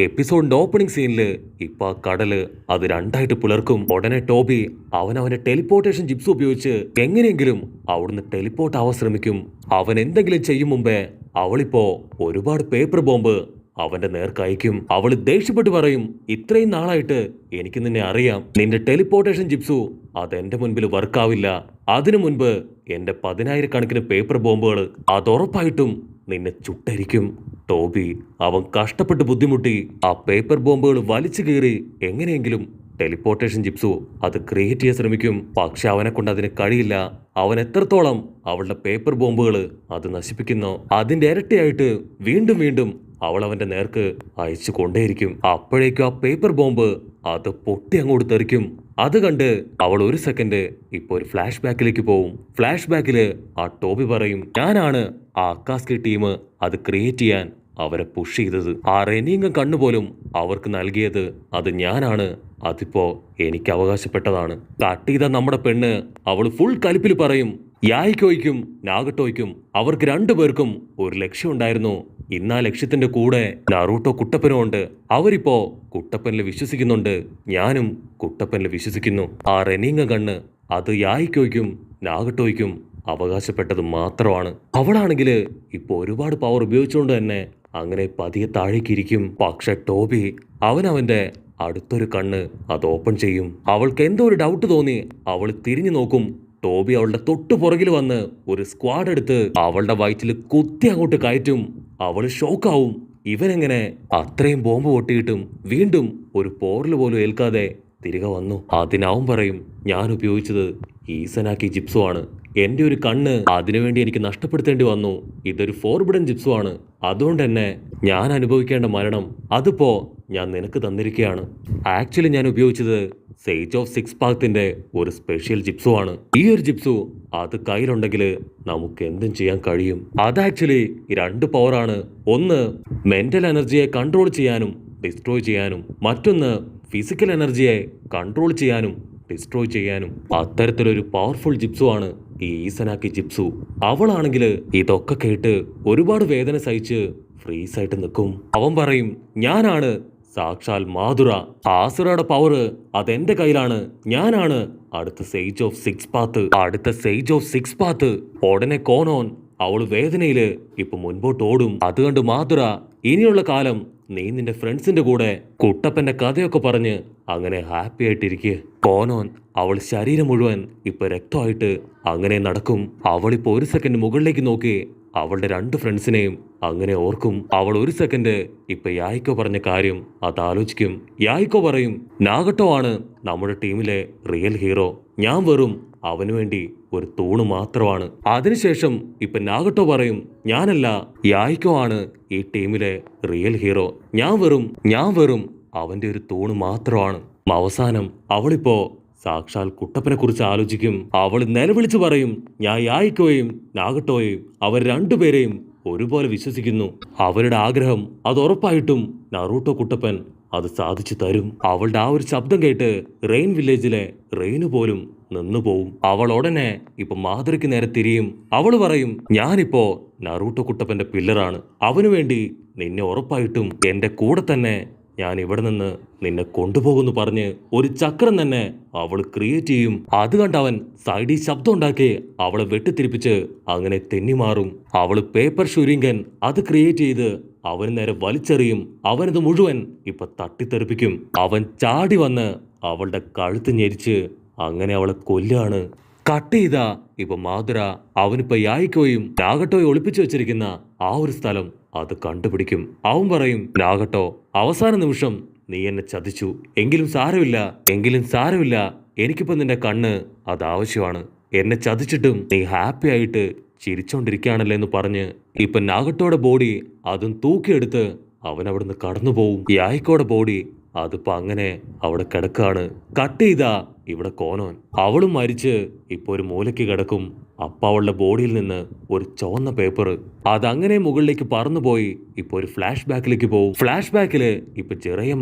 എപ്പിസോഡിന്റെ opening സീനില് ഇപ്പൊ ആ കടല് അത് രണ്ടായിട്ട് പിളർക്കും. ഉടനെ ടോബി അവന്റെ ടെലിപ്പോർട്ടേഷൻ ജിപ്സ് ഉപയോഗിച്ച് എങ്ങനെയെങ്കിലും അവിടുന്ന് ടെലിപ്പോർട്ട് ആവാൻ ശ്രമിക്കും. അവൻ എന്തെങ്കിലും ചെയ്യും മുമ്പേ അവളിപ്പോ ഒരുപാട് പേപ്പർ ബോംബ് അവന്റെ നേർക്കയക്കും. അവള് ദേഷ്യപ്പെട്ട് പറയും, ഇത്രയും നാളായിട്ട് എനിക്ക് നിന്നെ അറിയാം. നിന്റെ ടെലിപ്പോർട്ടേഷൻ ജിപ്സു അതെന്റെ മുൻപിൽ വർക്കാവില്ല. അതിനു മുൻപ് എന്റെ 10,000 പേപ്പർ ബോംബുകൾ അതുറപ്പായിട്ടും നിന്നെ ചുട്ടരിക്കും. ടോബി അവൻ കഷ്ടപ്പെട്ട് ബുദ്ധിമുട്ടി ആ പേപ്പർ ബോംബുകൾ വലിച്ചു കീറി എങ്ങനെയെങ്കിലും ടെലിപ്പോർട്ടേഷൻ ജിപ്സു അത് ക്രിയേറ്റ് ചെയ്യാൻ ശ്രമിക്കും. പക്ഷെ അവനെ കൊണ്ട് അതിന് കഴിയില്ല. അവൻ എത്രത്തോളം അവളുടെ പേപ്പർ ബോംബുകൾ അത് നശിപ്പിക്കുന്നോ അതിന്റെ ഇരട്ടിയായിട്ട് വീണ്ടും വീണ്ടും അവൾ അവന്റെ നേർക്ക് അയച്ചു കൊണ്ടേയിരിക്കും. അപ്പോഴേക്കും ആ പേപ്പർ ബോംബ് അത് പൊട്ടി അങ്ങോട്ട് തെറിക്കും. അത് കണ്ട് അവൾ ഒരു സെക്കൻഡ് ഇപ്പൊ ഒരു ഫ്ലാഷ് ബാക്കിലേക്ക് പോവും. ഫ്ലാഷ് ബാക്കില് ആ ടോബി പറയും, ഞാനാണ് ആ അക്കാസ്കി ടീം അത് ക്രിയേറ്റ് ചെയ്യാൻ അവരെ പുഷ് ചെയ്തത്. ആ റെനിങ്ങും കണ്ണുപോലും അവർക്ക് നൽകിയത് അത് ഞാനാണ്. അതിപ്പോ എനിക്ക് അവകാശപ്പെട്ടതാണ്. കട്ട് ചെയ്ത നമ്മുടെ പെണ്ണ് അവൾ ഫുൾ കലിപ്പിൽ പറയും, യായിക്കോയ്ക്കും നാഗട്ടോയ്ക്കും അവർക്ക് രണ്ടുപേർക്കും ഒരു ലക്ഷ്യമുണ്ടായിരുന്നു. ഇന്നാ ലക്ഷ്യത്തിന്റെ കൂടെ നറൂട്ടോ കുട്ടപ്പനും ഉണ്ട്. അവരിപ്പോ കുട്ടപ്പനിൽ വിശ്വസിക്കുന്നുണ്ട്. ഞാനും കുട്ടപ്പനിൽ വിശ്വസിക്കുന്നു. ആ റെനിങ്ങ കണ്ണ് അത് യായിക്കോയ്ക്കും നാഗട്ടോയ്ക്കും അവകാശപ്പെട്ടത് മാത്രമാണ്. അവളാണെങ്കില് ഇപ്പൊ ഒരുപാട് പവർ ഉപയോഗിച്ചുകൊണ്ട് തന്നെ അങ്ങനെ പതിയെ താഴേക്കിരിക്കും. പക്ഷെ ടോബി അവന്റെ അടുത്തൊരു കണ്ണ് അത് ഓപ്പൺ ചെയ്യും. അവൾക്ക് എന്തോ ഒരു ഡൗട്ട് തോന്നി അവൾ തിരിഞ്ഞു നോക്കും. ടോബി അവളുടെ തൊട്ടു പുറകിൽ വന്ന് ഒരു സ്ക്വാഡ് എടുത്ത് അവളുടെ വയറ്റിൽ കുത്തി അങ്ങോട്ട് കയറ്റും. അവള് ഷോക്കാവും. ഇവനെങ്ങനെ അത്രയും ബോംബ് പൊട്ടിയിട്ടും വീണ്ടും ഒരു പോറൽ പോലും ഏൽക്കാതെ തിരികെ വന്നു. അതിനാവും പറയും, ഞാൻ ഉപയോഗിച്ചത് ഈസനാക്കി ജിപ്സു ആണ്. എന്റെ ഒരു കണ്ണ് അതിനുവേണ്ടി എനിക്ക് നഷ്ടപ്പെടുത്തേണ്ടി വന്നു. ഇതൊരു ഫോർബിഡൻ ജിപ്സു ആണ്. അതുകൊണ്ട് തന്നെ ഞാൻ അനുഭവിക്കേണ്ട മരണം അതിപ്പോ ഞാൻ നിനക്ക് തന്നിരിക്കുകയാണ്. ആക്ച്വലി ഞാൻ ഉപയോഗിച്ചത് സേജ് ഓഫ് സിക്സ് പാത്തിന്റെ ഒരു സ്പെഷ്യൽ ജിപ്സു ആണ്. ഈ ഒരു ജിപ്സു അത് കയ്യിലുണ്ടെങ്കിൽ നമുക്ക് എന്തും ചെയ്യാൻ കഴിയും. അത് ആക്ച്വലി രണ്ട് പവറാണ്. ഒന്ന് മെന്റൽ എനർജിയെ കൺട്രോൾ ചെയ്യാനും ഡിസ്ട്രോയ് ചെയ്യാനും, മറ്റൊന്ന് ഫിസിക്കൽ എനർജിയെ കൺട്രോൾ ചെയ്യാനും ഡിസ്ട്രോയ് ചെയ്യാനും. അത്തരത്തിലൊരു പവർഫുൾ ജിപ്സു ആണ് ഈ ഈസനാക്കി ജിപ്സു. അവളാണെങ്കിൽ ഇതൊക്കെ കേട്ട് ഒരുപാട് വേദന സഹിച്ച് ഫ്രീസ് ആയിട്ട് നിൽക്കും. അവൻ പറയും, ഞാനാണ് സാക്ഷാൽ മാതുറ. ആസുറയുടെ പവർ അതെന്റെ കയ്യിലാണ്. ഞാനാണ് അടുത്ത സേജ് ഓഫ് സിക്സ് പാത്ത്. ഉടനെ കോനോൻ അവള് വേദനയില് ഇപ്പൊ മുൻപോട്ട് ഓടും. അത് കണ്ട് മാതുറ, ഇനിയുള്ള കാലം നീ നിന്റെ ഫ്രണ്ട്സിന്റെ കൂടെ കുട്ടപ്പന്റെ കഥയൊക്കെ പറഞ്ഞ് അങ്ങനെ ഹാപ്പി ആയിട്ടിരിക്കുക. കോനോൻ അവൾ ശരീരം മുഴുവൻ ഇപ്പൊ രക്തമായിട്ട് അങ്ങനെ നടക്കും. അവളിപ്പോ ഒരു സെക്കൻഡ് മുകളിലേക്ക് നോക്കി അവളുടെ രണ്ട് ഫ്രണ്ട്സിനെയും അങ്ങനെ ഓർക്കും. അവൾ ഒരു സെക്കൻഡ് ഇപ്പൊ യായിക്കോ പറഞ്ഞ കാര്യം അത് ആലോചിക്കും. യായിക്കോ പറയും, നാഗട്ടോ ആണ് നമ്മുടെ ടീമിലെ റിയൽ ഹീറോ. ഞാൻ വെറും അവനു വേണ്ടി ഒരു തൂണ് മാത്രമാണ്. അതിനുശേഷം ഇപ്പൊ നാഗട്ടോ പറയും, ഞാനല്ല, യായിക്കോ ആണ് ഈ ടീമിലെ റിയൽ ഹീറോ. ഞാൻ വെറും അവന്റെ ഒരു തൂണ് മാത്രമാണ്. അവസാനം അവളിപ്പോ സാക്ഷാൽ കുട്ടപ്പനെ കുറിച്ച് ആലോചിക്കും. അവൾ നിലവിളിച്ചു പറയും, ഞാൻ യായിക്കോയും നാഗട്ടോയും അവർ രണ്ടുപേരെയും ഒരുപോലെ വിശ്വസിക്കുന്നു. അവരുടെ ആഗ്രഹം അത് ഉറപ്പായിട്ടും നറൂട്ടോ കുട്ടപ്പൻ അത് സാധിച്ചു തരും. അവളുടെ ആ ഒരു ശബ്ദം കേട്ട് റെയിൻ വില്ലേജിലെ റെയിന് പോലും നിന്നുപോവും. അവൾ ഉടനെ ഇപ്പൊ മാധുരയ്ക്ക് നേരെ തിരിയും. അവള് പറയും, ഞാനിപ്പോ നറൂട്ടോ കുട്ടപ്പന്റെ പില്ലറാണ്. അവനു വേണ്ടി നിന്നെ ഉറപ്പായിട്ടും എന്റെ കൂടെ തന്നെ ഞാൻ ഇവിടെ നിന്ന് നിന്നെ കൊണ്ടുപോകുന്നു പറഞ്ഞ് ഒരു ചക്രം തന്നെ അവൾ ക്രിയേറ്റ് ചെയ്യും. അത് കണ്ടവൻ സൈഡിൽ ശബ്ദം ഉണ്ടാക്കി അവളെ വെട്ടിത്തിരിപ്പിച്ച് അങ്ങനെ തെന്നിമാറും. അവള് പേപ്പർ ഷുരിങ്കൻ അത് ക്രിയേറ്റ് ചെയ്ത് അവന് നേരെ വലിച്ചെറിയും. അവനത് മുഴുവൻ ഇപ്പൊ തട്ടിത്തെറിപ്പിക്കും. അവൻ ചാടി വന്ന് അവളുടെ കഴുത്ത് ഞെരിച്ച് അങ്ങനെ അവളെ കൊല്ലാണ്. കട്ട് ചെയ്ത ഇപ്പൊ മാതുര അവനിപ്പോ യായിക്കോയും നാഗട്ടോയും ഒളിപ്പിച്ചു വെച്ചിരിക്കുന്ന ആ ഒരു സ്ഥലം അത് കണ്ടുപിടിക്കും. അവൻ പറയും, നാഗട്ടോ, അവസാന നിമിഷം നീ എന്നെ ചതിച്ചു. എങ്കിലും സാരമില്ല, എനിക്കിപ്പോ നിന്റെ കണ്ണ് അത് ആവശ്യമാണ്. എന്നെ ചതിച്ചിട്ടും നീ ഹാപ്പി ആയിട്ട് ചിരിച്ചോണ്ടിരിക്കുകയാണല്ലേ എന്ന് പറഞ്ഞ് ഇപ്പൊ നാഗട്ടോയുടെ ബോഡി അതും തൂക്കിയെടുത്ത് അവൻ അവിടുന്ന് കടന്നു പോവും. യായിക്കോയുടെ ബോഡി അതിപ്പോ അങ്ങനെ അവിടെ കിടക്കാണ്. കട്ട് ചെയ്ത ഇവിടെ കോനോൻ. അവളും മരിച്ച് ഇപ്പൊ ഒരു മൂലയ്ക്ക് കിടക്കും. അപ്പ അവളുടെ ബോഡിയിൽ നിന്ന് ഒരു ചുവന്ന പേപ്പർ അതങ്ങനെ മുകളിലേക്ക് പറന്നുപോയി ഇപ്പൊ ഒരു ഫ്ലാഷ് ബാക്കിലേക്ക് പോകും. ഫ്ലാഷ് ബാക്കില് ഇപ്പൊ ചെറിയ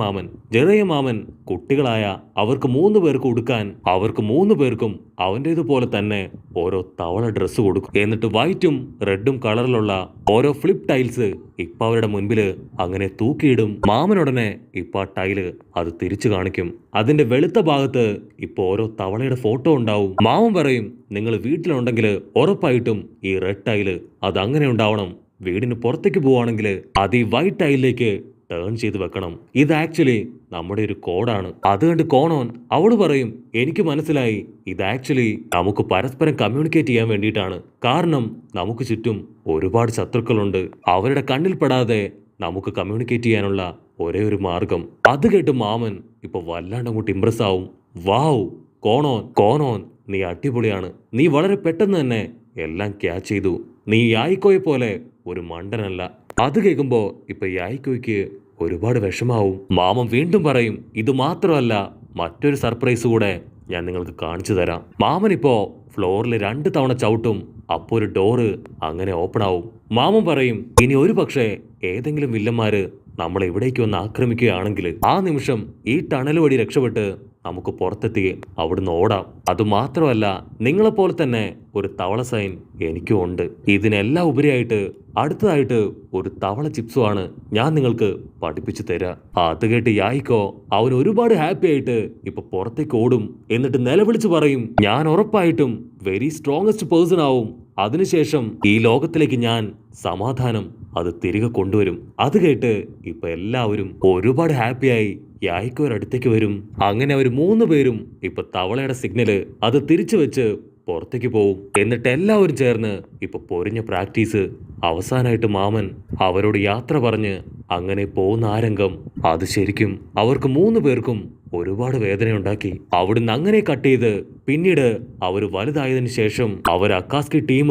മാമൻ കുട്ടികളായ അവർക്ക് 3 പേർക്ക് ഉടുക്കാൻ അവർക്ക് 3 പേർക്കും അവൻ്റേതുപോലെ തന്നെ ഓരോ തവള ഡ്രസ്സ് കൊടുക്കും. എന്നിട്ട് വൈറ്റും റെഡും കളറിലുള്ള ഓരോ ഫ്ലിപ്പ് ടൈൽസ് ഇപ്പൊ അവരുടെ മുൻപില് അങ്ങനെ തൂക്കിയിടും. മാമനുടനെ ഇപ്പൊ ആ ടൈല് അത് തിരിച്ചു കാണിക്കും. അതിന്റെ വെളുത്ത ഭാഗത്ത് ഇപ്പൊ ഓരോ തവളയുടെ ഫോട്ടോ ഉണ്ടാവും. മാമൻ പറയും, നിങ്ങൾ വീട്ടിലുണ്ടെങ്കിൽ ഉറപ്പായിട്ടും ഈ റെഡ് ടൈല് അത് അങ്ങനെ ഉണ്ടാവണം. വീടിന് പുറത്തേക്ക് പോവാണെങ്കിൽ അത് ഈ വൈറ്റ് ടൈലിലേക്ക് ടേൺ ചെയ്ത് വെക്കണം. ഇത് ആക്ച്വലി നമ്മുടെ ഒരു കോഡാണ്. അത് കണ്ട് കോണോൻ അവള് പറയും, എനിക്ക് മനസ്സിലായി, ഇത് ആക്ച്വലി നമുക്ക് പരസ്പരം കമ്മ്യൂണിക്കേറ്റ് ചെയ്യാൻ വേണ്ടിയിട്ടാണ്. കാരണം നമുക്ക് ചുറ്റും ഒരുപാട് ശത്രുക്കളുണ്ട്. അവരുടെ കണ്ണിൽ പെടാതെ നമുക്ക് കമ്മ്യൂണിക്കേറ്റ് ചെയ്യാനുള്ള ഒരേ ഒരു മാർഗം. അത് കേട്ട് മാമൻ ഇപ്പൊ വല്ലാണ്ട് അങ്ങോട്ട് ഇംപ്രസ് ആവും. വാവ് കോണോൻ നീ അടിപൊളിയാണ്. നീ വളരെ പെട്ടെന്ന് തന്നെ എല്ലാം ക്യാച്ച് ചെയ്തു. നീ യായിക്കോയെ പോലെ ഒരു മണ്ടനല്ല. അത് കേൾക്കുമ്പോ ഇപ്പൊ യായിക്കോയ്ക്ക് ഒരുപാട് വിഷമാവും. മാമൻ വീണ്ടും പറയും, ഇത് മാത്രമല്ല മറ്റൊരു സർപ്രൈസ് കൂടെ ഞാൻ നിങ്ങൾക്ക് കാണിച്ചു തരാം. മാമൻ ഇപ്പോ ഫ്ലോറിൽ 2 തവണ ചവിട്ടും. അപ്പോ ഒരു ഡോറ് അങ്ങനെ ഓപ്പൺ ആവും. മാമൻ പറയും, ഇനി ഒരു പക്ഷേ ഏതെങ്കിലും വില്ലന്മാര് നമ്മളെ ഇവിടേക്ക് വന്ന് ആക്രമിക്കുകയാണെങ്കിൽ ആ നിമിഷം ഈ ടണൽ വഴി രക്ഷപ്പെട്ട് നമുക്ക് പുറത്തെത്തി അവിടുന്ന് ഓടാം. അതുമാത്രമല്ല നിങ്ങളെപ്പോലെ തന്നെ ഒരു തവള സൈൻ എനിക്കും ഉണ്ട്. ഇതിനെല്ലാം ഉപരിയായിട്ട് അടുത്തതായിട്ട് ഒരു തവള ചിപ്സുമാണ് ഞാൻ നിങ്ങൾക്ക് പഠിപ്പിച്ചു തരാം. അത് കേട്ട് യായിക്കോ അവൻ ഒരുപാട് ഹാപ്പി ആയിട്ട് ഇപ്പൊ പുറത്തേക്ക് ഓടും. എന്നിട്ട് നിലവിളിച്ച് പറയും, ഞാൻ ഉറപ്പായിട്ടും വെരി സ്ട്രോങ്ങസ്റ്റ് പേഴ്സൺ ആവും. അതിനുശേഷം ഈ ലോകത്തിലേക്ക് ഞാൻ സമാധാനം അത് തിരികെ കൊണ്ടുവരും. അത് കേട്ട് ഇപ്പൊ എല്ലാവരും ഒരുപാട് ഹാപ്പിയായി യായിക്കോയുടെ അടുത്തേക്ക് വരും. അങ്ങനെ അവർ 3 പേരും ഇപ്പൊ തവളയുടെ സിഗ്നല് അത് തിരിച്ചു വെച്ച് പുറത്തേക്ക് പോവും. എന്നിട്ട് എല്ലാവരും ചേർന്ന് ഇപ്പൊ പൊരിഞ്ഞ പ്രാക്ടീസ്. അവസാനായിട്ട് മാമൻ അവരോട് യാത്ര പറഞ്ഞ് അങ്ങനെ പോകുന്ന ആ രംഗം അത് ശരിക്കും അവർക്ക് 3 പേർക്കും ഒരുപാട് വേദനയുണ്ടാക്കി. അവിടുന്ന് അങ്ങനെ കട്ട് ചെയ്ത് പിന്നീട് അവർ വലുതായതിനു ശേഷം അവർ അക്കാസ്കി ടീം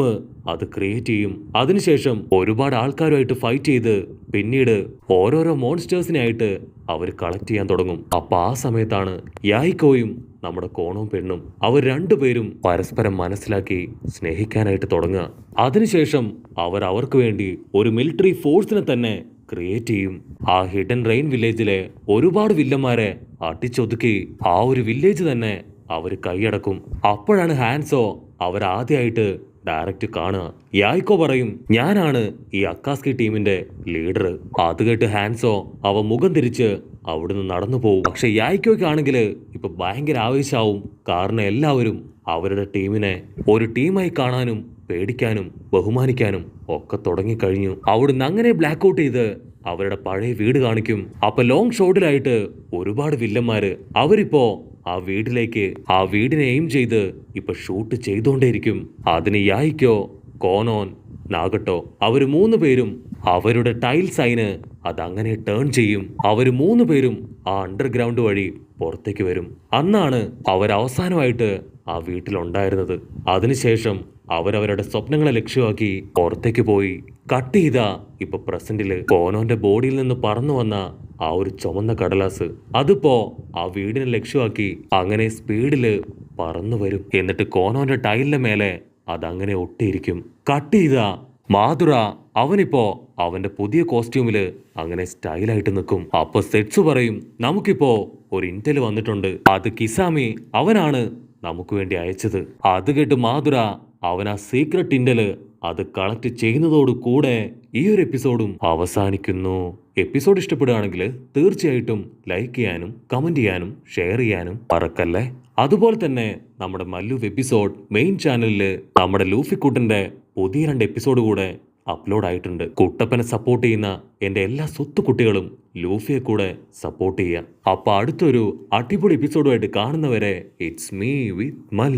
അത് ക്രിയേറ്റ് ചെയ്യും. അതിനുശേഷം ഒരുപാട് ആൾക്കാരുമായിട്ട് ഫൈറ്റ് ചെയ്ത് പിന്നീട് ഓരോരോ മോൺസ്റ്റേഴ്സിനായിട്ട് അവർ കളക്ട് ചെയ്യാൻ തുടങ്ങും. അപ്പൊ ആ സമയത്താണ് യായിക്കോയും നമ്മുടെ കോണവും പെണ്ണും അവർ 2 പേരും പരസ്പരം മനസ്സിലാക്കി സ്നേഹിക്കാനായിട്ട് തുടങ്ങുക. അതിനുശേഷം അവർക്ക് വേണ്ടി ഒരു മിലിറ്ററി ഫോഴ്സിനെ തന്നെ ക്രിയേറ്റ് ചെയ്യും. ആ ഹിഡൻ റെയിൻ വില്ലേജിലെ ഒരുപാട് വില്ലന്മാരെ അടിച്ചൊതുക്കി ആ ഒരു വില്ലേജ് തന്നെ അവർ കൈയടക്കും. അപ്പോഴാണ് ഹാൻസോ അവരാദ്യമായിട്ട് ഡയറക്റ്റ് കാണുക. യായിക്കോ പറയും, ഞാനാണ് ഈ അക്കാസ്കി ടീമിന്റെ ലീഡർ. അത് കേട്ട് ഹാൻസോ അവ മുഖം തിരിച്ച് അവിടുന്ന് നടന്നു പോകും. പക്ഷെ യായിക്കോയ്ക്കാണെങ്കിൽ ഇപ്പൊ ഭയങ്കര ആവേശാവും. കാരണം എല്ലാവരും അവരുടെ ടീമിനെ ഒരു ടീമായി കാണാനും പേടിക്കാനും ബഹുമാനിക്കാനും ഒക്കെ തുടങ്ങിക്കഴിഞ്ഞു. അവിടുന്ന് അങ്ങനെ ബ്ലാക്ക് ഔട്ട് ചെയ്ത് അവരുടെ പഴയ വീട് കാണിക്കും. അപ്പൊ ലോങ് ഷോട്ടിലായിട്ട് ഒരുപാട് വില്ലന്മാര് അവരിപ്പോ ആ വീടിനെ എയിം ചെയ്ത് ഇപ്പൊ ഷൂട്ട് ചെയ്തുകൊണ്ടേയിരിക്കും. അതിന് യായിക്കോ കോനോൻ നാഗട്ടോ അവര് 3 പേരും അവരുടെ ടൈൽ സൈന് അതങ്ങനെ ടേൺ ചെയ്യും. അവര് 3 പേരും ആ അണ്ടർഗ്രൗണ്ട് വഴി പുറത്തേക്ക് വരും. അന്നാണ് അവരവസാനമായിട്ട് ആ വീട്ടിലുണ്ടായിരുന്നത്. അതിനുശേഷം അവരവരുടെ സ്വപ്നങ്ങളെ ലക്ഷ്യമാക്കി പുറത്തേക്ക് പോയി. കട്ട് ചെയ്ത ഇപ്പൊ പ്രസന്റില് കോനോന്റെ ബോഡിയിൽ നിന്ന് പറന്നു വന്ന ആ ഒരു ചുമന്ന കടലാസ് അതിപ്പോ ആ വീടിനെ ലക്ഷ്യമാക്കി അങ്ങനെ സ്പീഡില് പറന്നു വരും. എന്നിട്ട് കോനോന്റെ ടൈലിന്റെ മേലെ അതങ്ങനെ ഒട്ടിയിരിക്കും. കട്ട് ചെയ്ത മാതുറ അവനിപ്പോ അവന്റെ പുതിയ കോസ്റ്റ്യൂമില് അങ്ങനെ സ്റ്റൈലായിട്ട് നിൽക്കും. അപ്പൊ സെറ്റ്സ് പറയും, നമുക്കിപ്പോ ഒരു ഇന്റൽ വന്നിട്ടുണ്ട്. അത് കിസാമി അവനാണ് നമുക്ക് വേണ്ടി അയച്ചത്. അത് കേട്ട് മാതുറ അവൻ ആ സീക്രട്ട് ഇന്റല് അത് കളക്ട് ചെയ്യുന്നതോടു കൂടെ ഈ ഒരു എപ്പിസോഡും അവസാനിക്കുന്നു. എപ്പിസോഡ് ഇഷ്ടപ്പെടുകയാണെങ്കിൽ തീർച്ചയായിട്ടും ലൈക്ക് ചെയ്യാനും കമന്റ് ചെയ്യാനും ഷെയർ ചെയ്യാനും മറക്കല്ലേ. അതുപോലെ തന്നെ നമ്മുടെ മല്ലു എപ്പിസോഡ് മെയിൻ ചാനലില് നമ്മുടെ ലൂഫിക്കുട്ടന്റെ പുതിയ 2 എപ്പിസോഡ് കൂടെ അപ്ലോഡ് ആയിട്ടുണ്ട്. കുട്ടപ്പനെ സപ്പോർട്ട് ചെയ്യുന്ന എൻ്റെ എല്ലാ സ്വത്തു കുട്ടികളും ലൂഫിയെ കൂടെ സപ്പോർട്ട് ചെയ്യുക. അപ്പൊ അടുത്തൊരു അടിപൊളി എപ്പിസോഡുമായിട്ട് കാണുന്നവരെ ഇറ്റ്സ് മീ വിത്ത് മല്ലു.